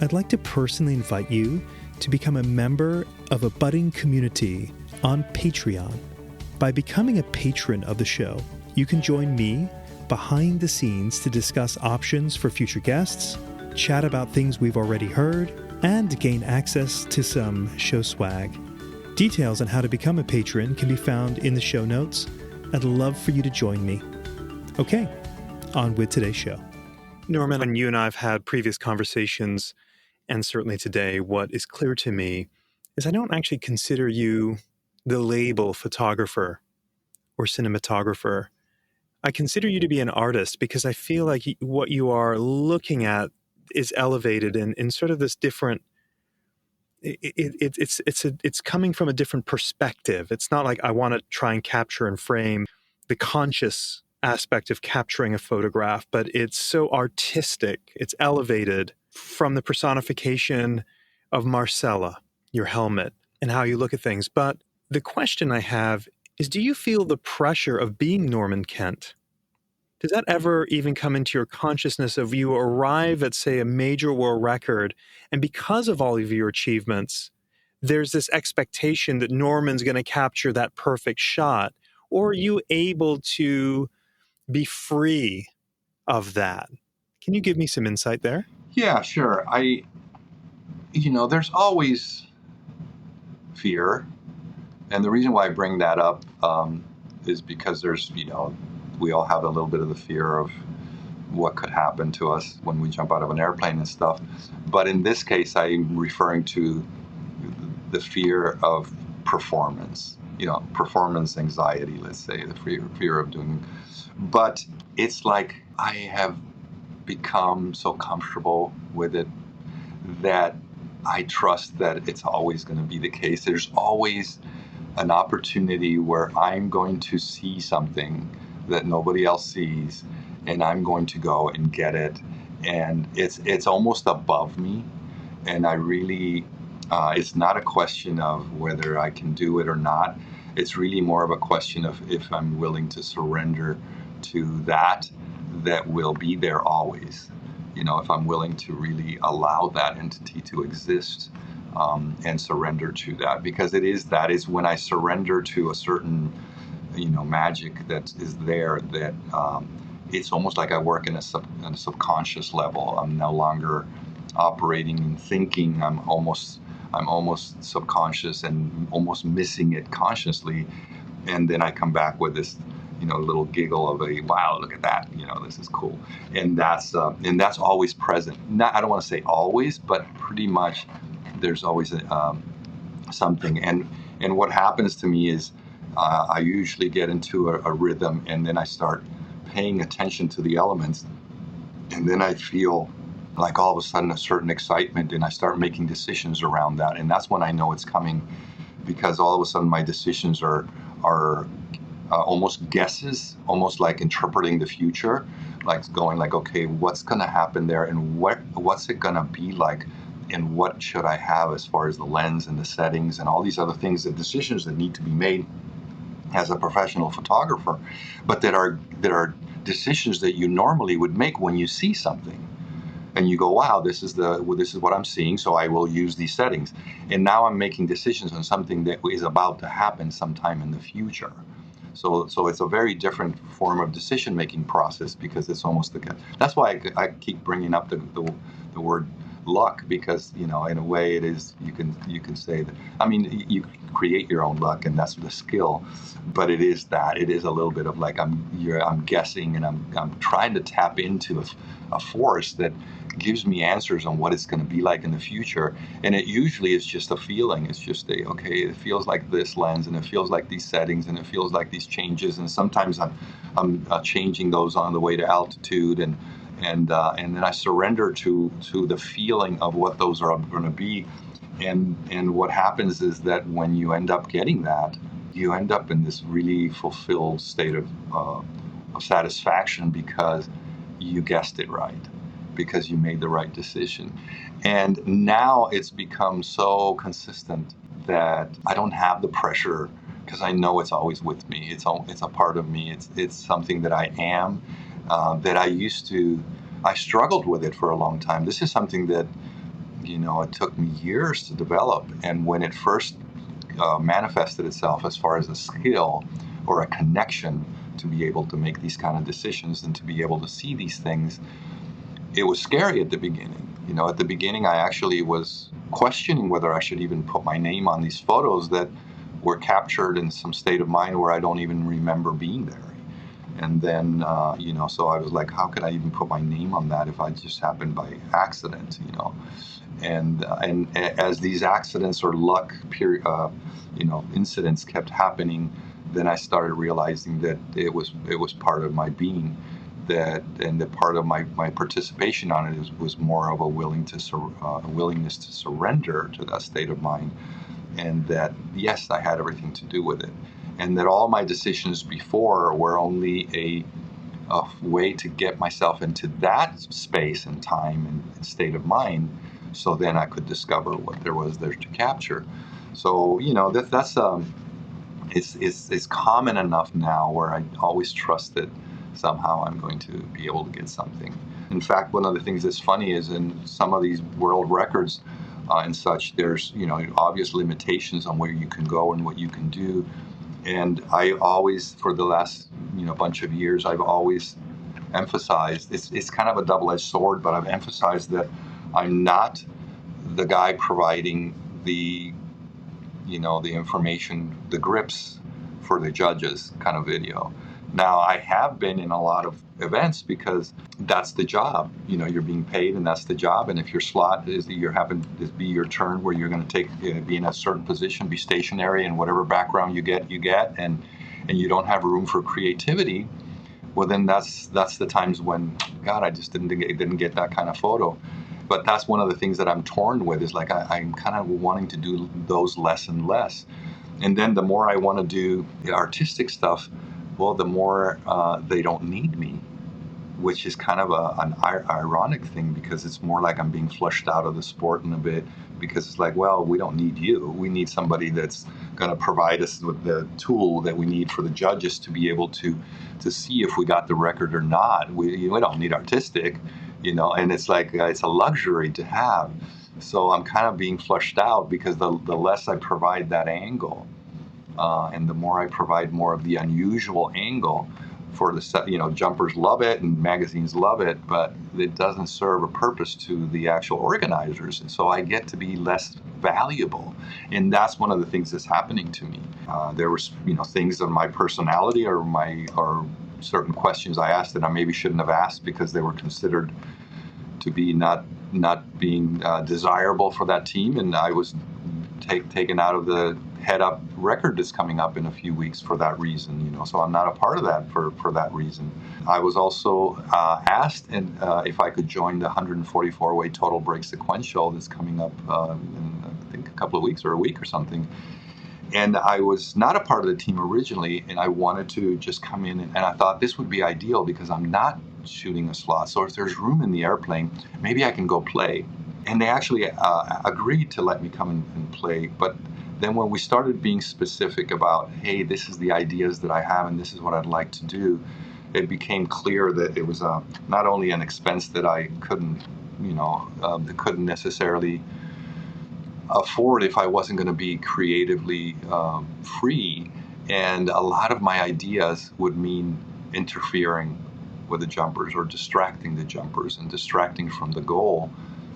I'd like to personally invite you to become a member of a budding community on Patreon. By becoming a patron of the show, you can join me behind the scenes to discuss options for future guests, chat about things we've already heard, and gain access to some show swag. Details on how to become a patron can be found in the show notes. I'd love for you to join me. Okay, on with today's show. Norman, when you and I have had previous conversations, and certainly today, what is clear to me is I don't actually consider you the label photographer or cinematographer. I consider you to be an artist because I feel like what you are looking at is elevated in sort of this different. It's coming from a different perspective. It's not like I want to try and capture and frame the conscious aspect of capturing a photograph, but it's so artistic. It's elevated from the personification of Marcella, your helmet, and how you look at things. But the question I have is, do you feel the pressure of being Norman Kent? Does that ever even come into your consciousness of you arrive at, say, a major world record, and because of all of your achievements, there's this expectation that Norman's going to capture that perfect shot? Or are you able to be free of that? Can you give me some insight there? yeah, sure. There's always fear. And the reason why I bring that up is because there's, we all have a little bit of the fear of what could happen to us when we jump out of an airplane and stuff. But in this case, I'm referring to the fear of performance, performance anxiety, let's say, the fear of doing. But it's like I have become so comfortable with it that I trust that it's always going to be the case. There's always an opportunity where I'm going to see something that nobody else sees, and I'm going to go and get it. And it's almost above me. And I really, it's not a question of whether I can do it or not. It's really more of a question of if I'm willing to surrender to that will be there always. If I'm willing to really allow that entity to exist, and surrender to that, because that is when I surrender to a certain, magic that is there, that it's almost like I work in a subconscious level. I'm no longer operating and thinking. I'm almost subconscious and almost missing it consciously, and then I come back with this little giggle of a wow, look at that, this is cool. And that's always present. Not, I don't want to say always, but pretty much there's always something. And what happens to me is I usually get into a rhythm, and then I start paying attention to the elements, and then I feel like all of a sudden a certain excitement, and I start making decisions around that. And that's when I know it's coming, because all of a sudden my decisions are almost guesses, almost like interpreting the future, like going like, okay, what's going to happen there, and what's it going to be like, and what should I have as far as the lens and the settings and all these other things, the decisions that need to be made as a professional photographer, but that are decisions that you normally would make when you see something. And you go, wow, this is what I'm seeing, so I will use these settings. And now I'm making decisions on something that is about to happen sometime in the future. So it's a very different form of decision-making process, because it's almost that's why I keep bringing up the word luck, because in a way it is, you can say that, I mean, you create your own luck, and that's the skill, but it is a little bit of like I'm guessing, and I'm trying to tap into a force that gives me answers on what it's going to be like in the future. And it usually is just a feeling. It's just okay, it feels like this lens, and it feels like these settings, and it feels like these changes. And sometimes I'm changing those on the way to altitude, and then I surrender to the feeling of what those are going to be. And what happens is that when you end up getting that, you end up in this really fulfilled state of satisfaction, because you guessed it right, because you made the right decision. And now it's become so consistent that I don't have the pressure, because I know it's always with me. It's a part of me. It's something that I am, that I struggled with it for a long time. This is something that, it took me years to develop. And when it first manifested itself as far as a skill or a connection to be able to make these kind of decisions and to be able to see these things, it was scary at the beginning. At the beginning, I actually was questioning whether I should even put my name on these photos that were captured in some state of mind where I don't even remember being there. And then, so I was like, how could I even put my name on that if I just happened by accident, And as these accidents or luck, incidents kept happening, then I started realizing that it was part of my being, and that part of my participation on it was more of a willingness to surrender to that state of mind, and that yes, I had everything to do with it, and that all my decisions before were only a way to get myself into that space and time and state of mind, so then I could discover what there was there to capture. So that's it's common enough now where I always trust that somehow I'm going to be able to get something. In fact, one of the things that's funny is in some of these world records and such, there's obvious limitations on where you can go and what you can do. And I always, for the last bunch of years, I've always emphasized, it's kind of a double-edged sword, but I've emphasized that I'm not the guy providing the information, the grips for the judges kind of video. Now, I have been in a lot of events because that's the job. You're being paid, and that's the job. And if your slot is you happen to be your turn, where you're going to be in a certain position, be stationary, and whatever background you get, and you don't have room for creativity, well, then that's the times when, God, I just didn't get that kind of photo. But that's one of the things that I'm torn with, is like I'm kind of wanting to do those less and less. And then the more I want to do the artistic stuff, well, the more they don't need me, which is kind of an ironic thing, because it's more like I'm being flushed out of the sport in a bit, because it's like, well, we don't need you. We need somebody that's going to provide us with the tool that we need for the judges to be able to see if we got the record or not. We don't need artistic, and it's like it's a luxury to have. So I'm kind of being flushed out, because the less I provide that angle, and the more I provide more of the unusual angle for the set, jumpers love it and magazines love it, but it doesn't serve a purpose to the actual organizers. And so I get to be less valuable. And that's one of the things that's happening to me. There was, things of my personality or certain questions I asked that I maybe shouldn't have asked, because they were considered to be not being desirable for that team. And I was taken out of the head up record that's coming up in a few weeks for that reason, so I'm not a part of that for that reason. I was also asked if I could join the 144 way total break sequential that's coming up in I think a couple of weeks or a week or something. And I was not a part of the team originally, and I wanted to just come in, and I thought this would be ideal because I'm not shooting a slot. So if there's room in the airplane, maybe I can go play. And they actually agreed to let me come and play. But then when we started being specific about, hey, this is the ideas that I have and this is what I'd like to do, it became clear that it was not only an expense that I couldn't necessarily afford if I wasn't going to be creatively free. And a lot of my ideas would mean interfering with the jumpers or distracting the jumpers and distracting from the goal.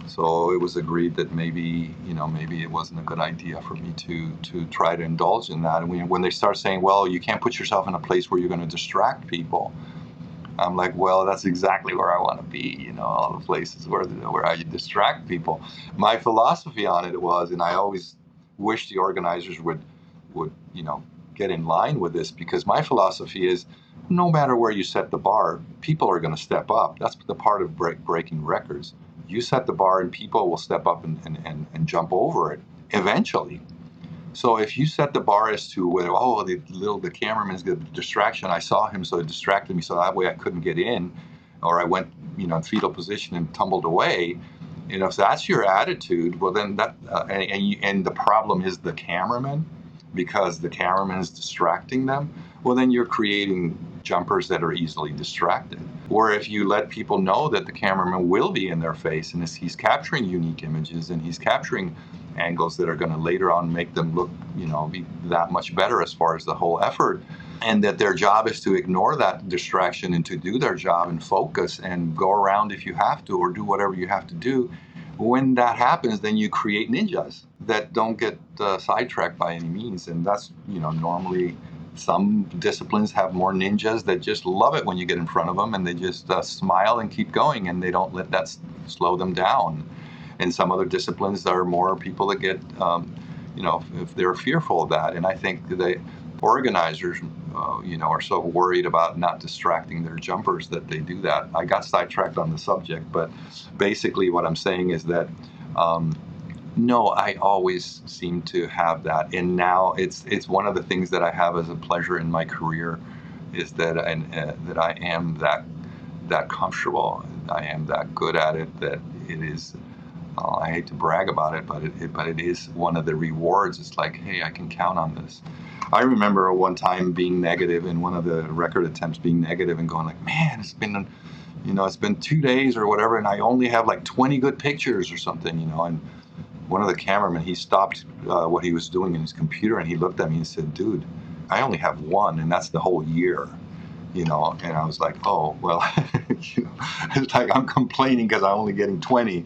So it was agreed that maybe it wasn't a good idea for me to try to indulge in that. And when they start saying, well, you can't put yourself in a place where you're going to distract people, I'm like, well, that's exactly where I want to be, all the places where I distract people. My philosophy on it was, and I always wish the organizers would get in line with this, because my philosophy is, no matter where you set the bar, people are going to step up. That's the part of breaking records. You set the bar and people will step up and jump over it eventually. So if you set the bar as to whether, the cameraman's got a distraction, I saw him, so it distracted me, so that way I couldn't get in, or I went, in fetal position and tumbled away. If that's your attitude, well then that, and the problem is the cameraman, because the cameraman is distracting them, well then you're creating jumpers that are easily distracted. Or if you let people know that the cameraman will be in their face and he's capturing unique images and he's capturing angles that are going to later on make them look, be that much better as far as the whole effort, and that their job is to ignore that distraction and to do their job and focus and go around if you have to, or do whatever you have to do. When that happens, then you create ninjas that don't get sidetracked by any means. And that's, normally some disciplines have more ninjas that just love it when you get in front of them, and they just smile and keep going, and they don't let that slow them down. And some other disciplines, there are more people that get, if they're fearful of that. And I think the organizers, are so worried about not distracting their jumpers that they do that. I got sidetracked on the subject, but basically what I'm saying is that, no, I always seem to have that. And now it's one of the things that I have as a pleasure in my career, is that that I am that comfortable, I am that good at it, that it is. I hate to brag about it, but it is one of the rewards. It's like, hey, I can count on this. I remember one time being negative in one of the record attempts, being negative and going like, man, it's been 2 days or whatever, and I only have like 20 good pictures or something, And one of the cameramen, he stopped what he was doing in his computer, and he looked at me and said, dude, I only have one, and that's the whole year. And I was like, oh, well, it's like I'm complaining because I'm only getting 20.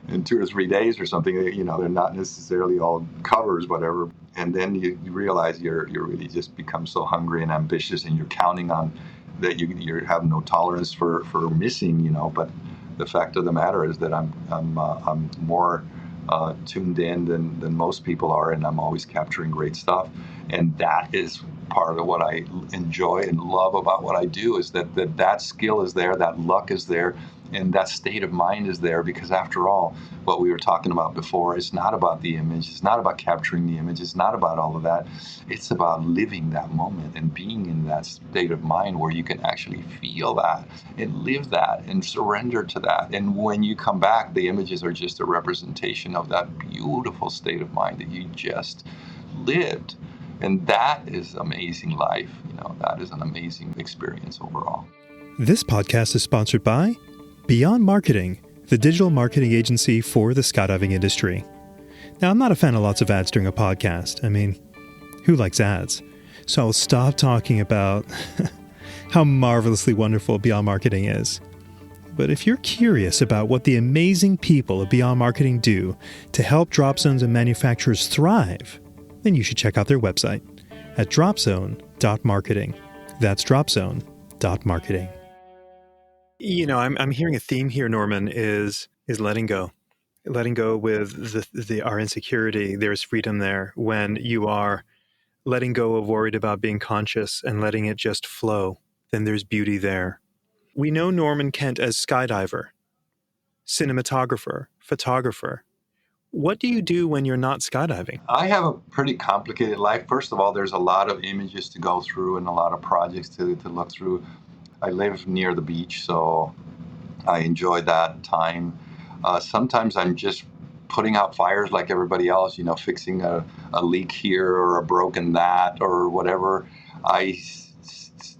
in 2 or 3 days or something. They're not necessarily all covers, whatever. And then you realize you're really just become so hungry and ambitious, and you're counting on that you have no tolerance for missing. But the fact of the matter is that I'm more tuned in than most people are, and I'm always capturing great stuff. And that is part of what I enjoy and love about what I do, is that skill is there, that luck is there, and that state of mind is there, because after all, what we were talking about before, it's not about the image, it's not about capturing the image, it's not about all of that. It's about living that moment and being in that state of mind where you can actually feel that and live that and surrender to that. And when you come back, the images are just a representation of that beautiful state of mind that you just lived. And that is amazing life. That is an amazing experience overall. This podcast is sponsored by Beyond Marketing, the digital marketing agency for the skydiving industry. Now, I'm not a fan of lots of ads during a podcast. I mean, who likes ads? So I'll stop talking about how marvelously wonderful Beyond Marketing is. But if you're curious about what the amazing people of Beyond Marketing do to help drop zones and manufacturers thrive, then you should check out their website at dropzone.marketing. That's dropzone.marketing. I'm hearing a theme here, Norman, is letting go. Letting go with our insecurity. There's freedom there when you are letting go of worried about being conscious and letting it just flow. Then there's beauty there. We know Norman Kent as skydiver, cinematographer, photographer. What do you do when you're not skydiving? I have a pretty complicated life. First of all, there's a lot of images to go through and a lot of projects to look through. I live near the beach, so I enjoy that time. Sometimes I'm just putting out fires like everybody else, fixing a leak here or a broken that or whatever. I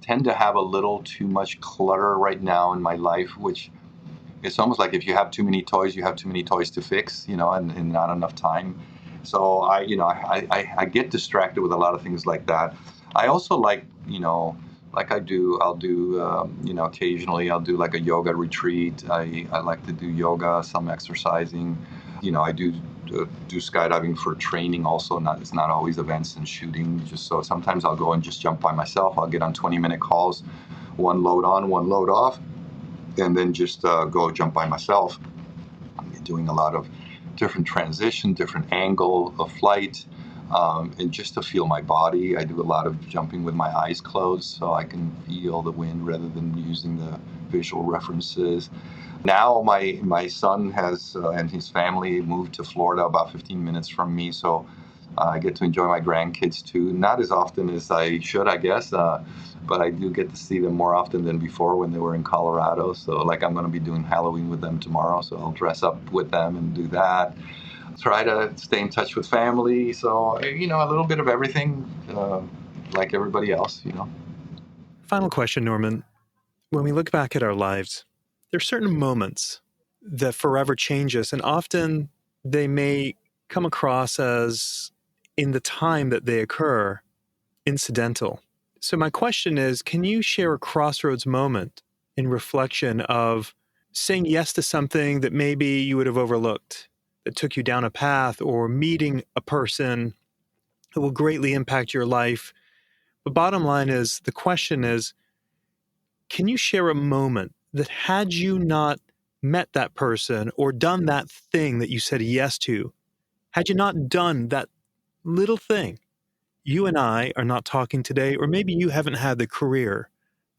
tend to have a little too much clutter right now in my life, which it's almost like if you have too many toys, you have too many toys to fix, and not enough time. So I get distracted with a lot of things like that. I also like I'll do, occasionally I'll do like a yoga retreat. I like to do yoga, some exercising. I do skydiving for training also. It's not always events and shooting. Just so sometimes I'll go and just jump by myself. I'll get on 20-minute calls, one load on, one load off, and then just go jump by myself. I'm doing a lot of different transition, different angle of flight. And just to feel my body. I do a lot of jumping with my eyes closed so I can feel the wind rather than using the visual references. Now my son has and his family moved to Florida about 15 minutes from me, so I get to enjoy my grandkids too. Not as often as I should, I guess, but I do get to see them more often than before when they were in Colorado. So like I'm going to be doing Halloween with them tomorrow, so I'll dress up with them and do that. Try to stay in touch with family. So, a little bit of everything, like everybody else, Final question, Norman. When we look back at our lives, there are certain moments that forever change us, and often they may come across as, in the time that they occur, incidental. So my question is, can you share a crossroads moment in reflection of saying yes to something that maybe you would have overlooked, that took you down a path, or meeting a person who will greatly impact your life? The bottom line is, the question is, can you share a moment that had you not met that person or done that thing that you said yes to, had you not done that little thing, you and I are not talking today, or maybe you haven't had the career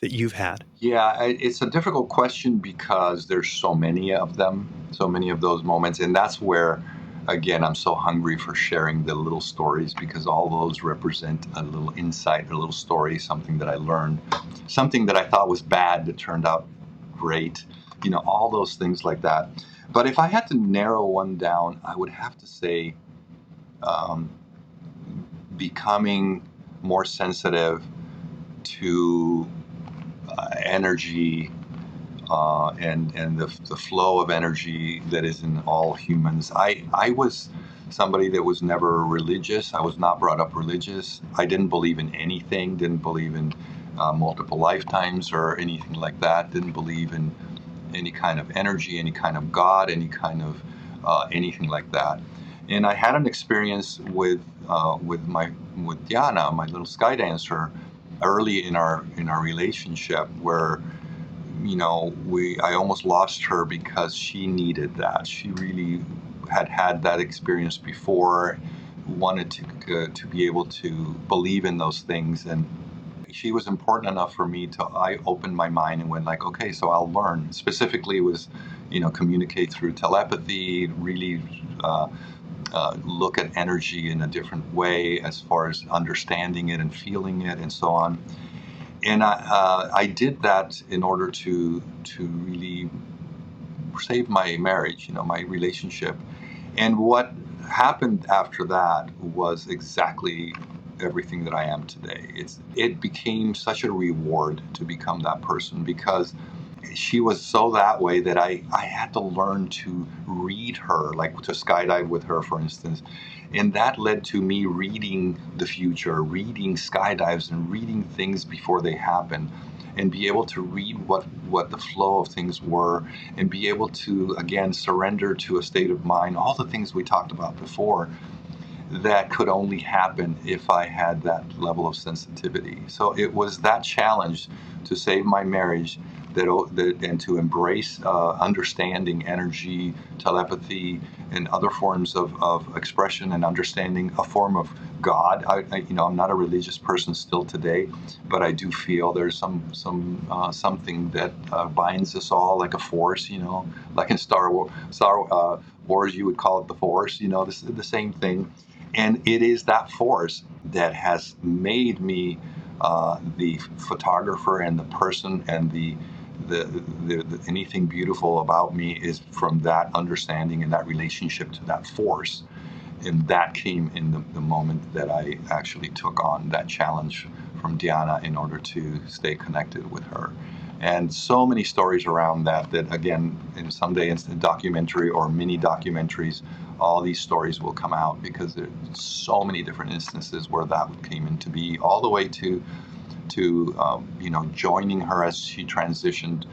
that you've had? Yeah, it's a difficult question because there's so many of them, so many of those moments. And that's where, again, I'm so hungry for sharing the little stories, because all those represent a little insight, a little story, something that I learned, something that I thought was bad that turned out great, all those things like that. But if I had to narrow one down, I would have to say becoming more sensitive to energy and the flow of energy that is in all humans. I was somebody that was never religious. I was not brought up religious. I didn't believe in anything, didn't believe in multiple lifetimes or anything like that, didn't believe in any kind of energy, any kind of God, any kind of anything like that. And I had an experience with Diana, my little sky dancer, early in our relationship, where I almost lost her because she needed that. She really had that experience before, wanted to be able to believe in those things, and she was important enough for me to. I opened my mind and went like, okay, so I'll learn. Specifically, was communicate through telepathy, really look at energy in a different way as far as understanding it and feeling it and so on. And I did that in order to really save my marriage, my relationship. And what happened after that was exactly everything that I am today. It became such a reward to become that person, because she was so that way that I had to learn to read her, like to skydive with her, for instance. And that led to me reading the future, reading skydives and reading things before they happen, and be able to read what the flow of things were, and be able to, again, surrender to a state of mind, all the things we talked about before, that could only happen if I had that level of sensitivity. So it was that challenge to save my marriage, and to embrace understanding energy, telepathy, and other forms of expression and understanding, a form of God. I'm not a religious person still today, but I do feel there's something that binds us all, like a force. Like in Star Wars, you would call it the Force. This is the same thing. And it is that force that has made me the photographer and the person, and the anything beautiful about me is from that understanding and that relationship to that force. And that came in the moment that I actually took on that challenge from Diana in order to stay connected with her. And so many stories around that again, in someday in documentary or mini documentaries, all these stories will come out, because there's so many different instances where that came into be, all the way to joining her as she transitioned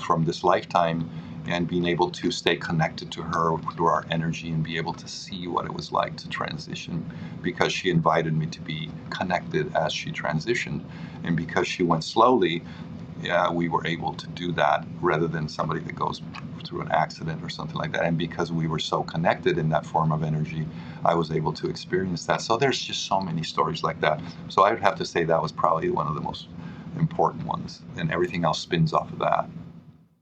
from this lifetime, and being able to stay connected to her through our energy and be able to see what it was like to transition, because she invited me to be connected as she transitioned. And because she went slowly, we were able to do that rather than somebody that goes through an accident or something like that. And because we were so connected in that form of energy, I was able to experience that. So there's just so many stories like that. So I would have to say that was probably one of the most important ones, and everything else spins off of that.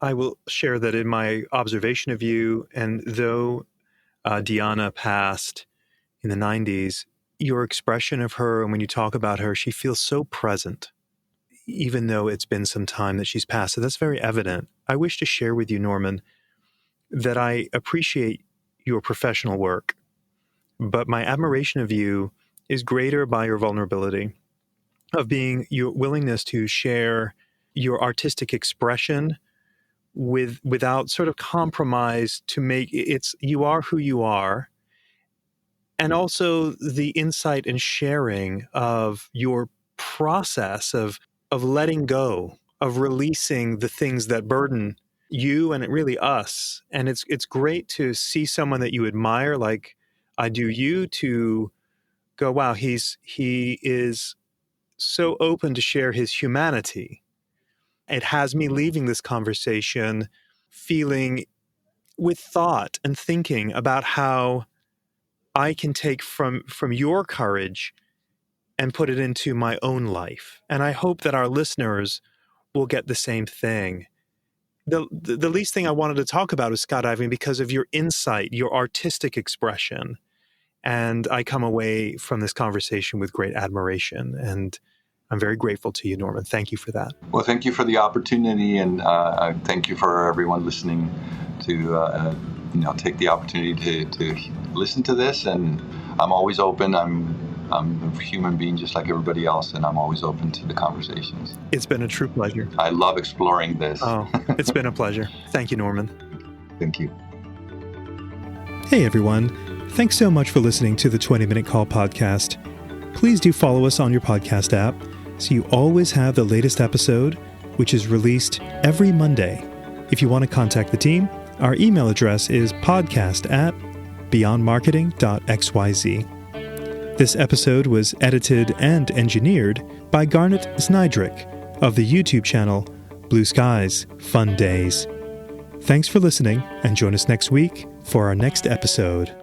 I will share that in my observation of you, and though Diana passed in the 90s, your expression of her, and when you talk about her, she feels so present, even though it's been some time that she's passed. So that's very evident. I wish to share with you, Norman, that I appreciate your professional work, but my admiration of you is greater by your vulnerability, of being your willingness to share your artistic expression without sort of compromise, to make you are who you are, and also the insight and sharing of your process of letting go, of releasing the things that burden you and really us. And it's great to see someone that you admire, like I do you, to go, wow, he is so open to share his humanity. It has me leaving this conversation feeling with thought and thinking about how I can take from your courage and put it into my own life. And I hope that our listeners will get the same thing. The least thing I wanted to talk about is skydiving because of your insight, your artistic expression. And I come away from this conversation with great admiration. And I'm very grateful to you, Norman. Thank you for that. Well, thank you for the opportunity, and thank you for everyone listening to take the opportunity to listen to this. And I'm always open. I'm a human being just like everybody else, and I'm always open to the conversations. It's been a true pleasure. I love exploring this. Oh, it's been a pleasure. Thank you, Norman. Thank you. Hey, everyone. Thanks so much for listening to the 20-Minute Call podcast. Please do follow us on your podcast app so you always have the latest episode, which is released every Monday. If you want to contact the team, Our email address is podcast@beyondmarketing.xyz. This episode was edited and engineered by Garnet Znydrick of the YouTube channel Blue Skies, Fun Days. Thanks for listening, and join us next week for our next episode.